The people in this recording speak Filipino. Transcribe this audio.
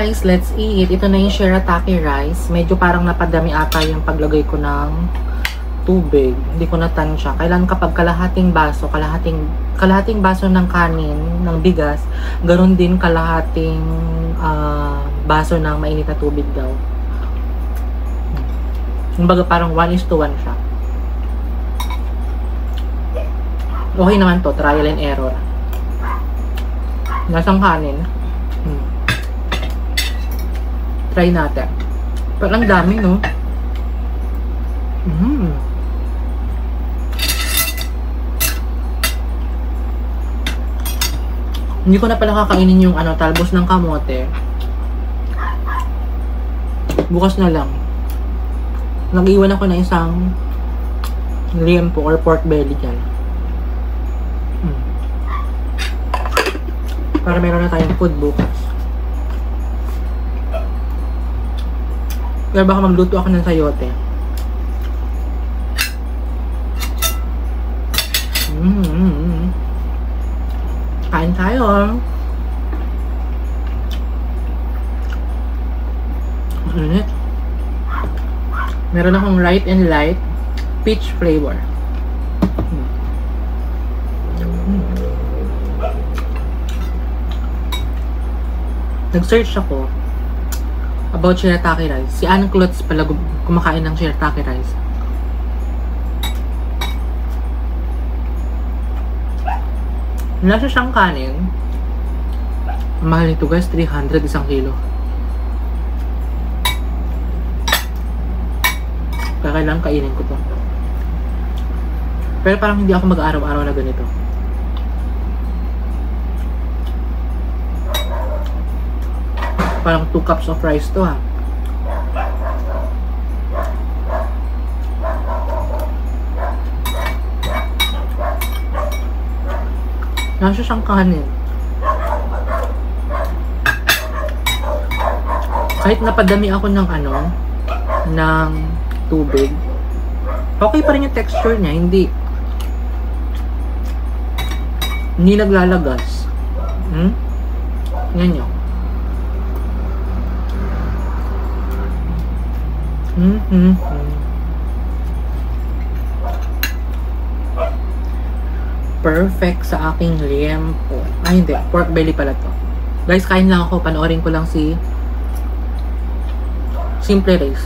guys, let's eat. Ito na yung shirataki rice. Medyo parang napadami ata yung paglagay ko ng tubig. Hindi ko natansya. Kailan kapag kalahating baso ng kanin, ng bigas, ganoon din kalahating baso ng mainit na tubig daw. Kumbaga parang 1:1 siya. Okay naman to, trial and error. Nasang kanin. Try natin. Parang dami, no? Hindi ko na pala kakainin yung talbos ng kamote. Bukas na lang. Nag-iwan ako na isang liempo or pork belly dyan. Para meron na tayong food bukas. Pero baka magluto ako ng sayote. Kain tayo. Init. Meron akong Right and Light peach flavor. Nag-search ako about shirataki rice. Si Ann Klotz pala kumakain ng shirataki rice. Nasa siyang kanin. Mahal nito guys, 300 isang kilo. Kaya kailangan kainin ko to. Pero parang hindi ako mag-araw-araw na ganito. Parang 2 cups of rice to ha. Nasa siyang kanin. Kahit napadami ako ng ng tubig, okay pa rin yung texture niya, hindi naglalagas. Tingnan nyo. Perfect sa aking liempo. Ay hindi, pork belly pala to. Guys, kain lang ako. Panoorin ko lang si Simple Rice.